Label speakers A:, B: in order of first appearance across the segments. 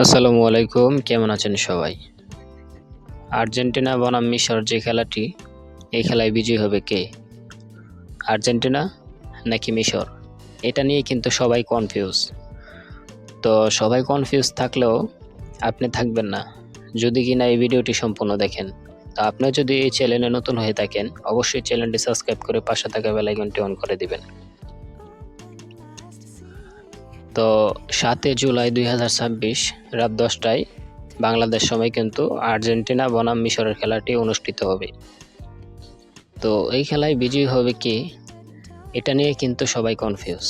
A: আসসালামু আলাইকুম, কেমন আছেন সবাই? আর্জেন্টিনা বনাম মিশর যে খেলাটি, এই খেলায় বিজয়ী হবে কে? আর্জেন্টিনা নাকি মিশর? এটা নিয়ে কিন্তু সবাই কনফিউজ। তো সবাই কনফিউজ থাকলেও আপনি থাকবেন না, যদি কিনা এই ভিডিওটি সম্পূর্ণ দেখেন। তো আপনি যদি এই চ্যানেলে নতুন হয়ে থাকেন, অবশ্যই চ্যানেলটি সাবস্ক্রাইব করে পাশে থাকা বেল আইকনটি অন করে দিবেন। তো 7 জুলাই 2026 রাত 10টায় বাংলাদেশ সময় কিন্তু আর্জেন্টিনা বনাম মিশরের খেলাটি অনুষ্ঠিত হবে। তো এই খেলায় বিজয়ী হবে কে, এটা নিয়ে কিন্তু সবাই কনফিউজ।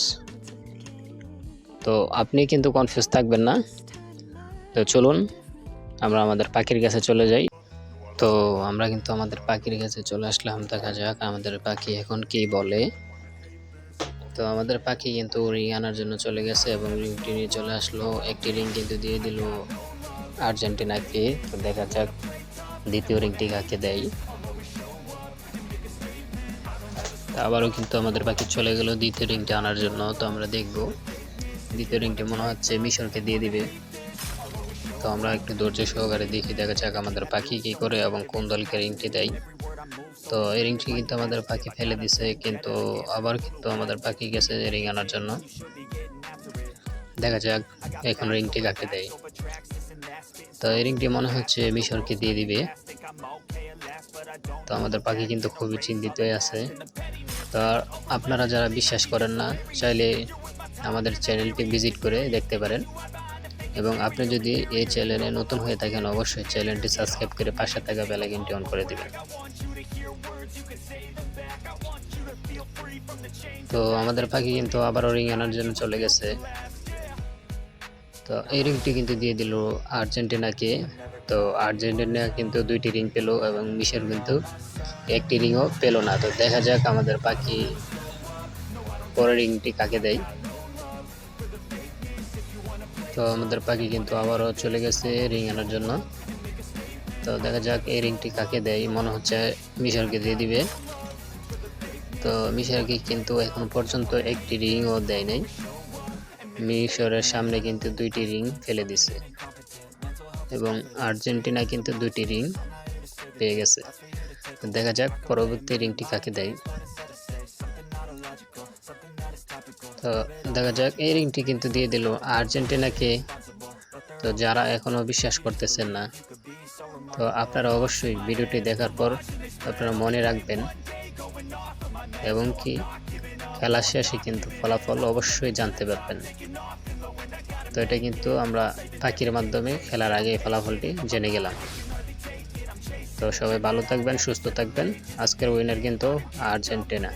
A: তো আপনি কিন্তু কনফিউজ থাকবেন না। তো চলুন আমরা আমাদের পাখির কাছে চলে যাই। তো আমরা কিন্তু আমাদের পাখির কাছে চলে আসলাম, দেখা যাক আমাদের পাখি এখন কি বলে। তো আমাদের পাখি কিন্তু রিং আনার জন্য চলে গেছে এবং রিংটি নিয়ে চলে আসলো। একটি রিং কিন্তু দিয়ে দিল আর্জেন্টিনাকে। তো দেখা যাক দ্বিতীয় রিংটি কাকে দেয়। আবারও কিন্তু আমাদের পাখি চলে গেল দ্বিতীয় রিংটি আনার জন্য। তো আমরা দেখব দ্বিতীয় রিংটি মনে হচ্ছে মিশরকে দিয়ে দিবে। তো আমরা একটু ধৈর্য সহকারে দেখি, দেখা যাক আমাদের পাখি কি করে এবং কোন দলকে রিংটি দেয়। তো এই রিংটি কিন্তু আমাদের পাখি ফেলে দিছে, কিন্তু আবার কিন্তু আমাদের পাখি গেছে রিং আনার জন্য। দেখা যাক এখন রিংটি কাকে দেয়। তো এই রিংটি মনে হচ্ছে মিশরকে দিয়ে দিবে। তো আমাদের পাখি কিন্তু খুবই চিন্তিত আছে। তো আপনারা যারা বিশ্বাস করেন না, চাইলে আমাদের চ্যানেলটি ভিজিট করে দেখতে পারেন। এবং আপনি যদি এই চ্যানেলে নতুন হয়ে থাকেন, অবশ্যই চ্যানেলটি সাবস্ক্রাইব করে পাশে থাকা বেল আইকনটি অন করে দিবেন। তো আমাদের পাখি কিন্তু আবারও রিং আনার জন্য চলে গেছে। তো এই রিংটি কিন্তু দিয়ে দিল আর্জেন্টিনাকে। তো আর্জেন্টিনা কিন্তু 2টি রিং পেল এবং মিশর কিন্তু একটি রিংও পেল না। তো দেখা যাক আমাদের পাখি পরের রিংটি কাকে দেয়। তো আমাদের পাখি কিন্তু আবারও চলে গেছে রিং আনার জন্য। তো দেখা যাক এই রিংটি কাকে দেয়, মনে হচ্ছে মিশরকে দিয়ে দিবে। তো মিশরকে কিন্তু এখন পর্যন্ত একটি রিংও দেয় নাই। মিশরের সামনে কিন্তু 2টি রিং ফেলে দিছে এবং আর্জেন্টিনা কিন্তু 2টি রিং পেয়ে গেছে। দেখা যাক পরবর্তী রিংটি কাকে দেয়। তো দেখা যাক এই রিংটি কিন্তু দিয়ে দিল আর্জেন্টিনাকে। তো যারা এখনো বিশ্বাস করতেছেন না, তো আপনারা অবশ্যই ভিডিওটি দেখার পর আপনারা মনে রাখবেন এবং কি খেলা শেষে কিন্তু ফলাফল অবশ্যই জানতে পারবেন। তো এটা কিন্তু আমরা পাখির মাধ্যমে খেলার আগে ফলাফলটি জেনে গেলাম। তো সবাই ভালো থাকবেন, সুস্থ থাকবেন। আজকের উইনার কিন্তু আর্জেন্টিনা।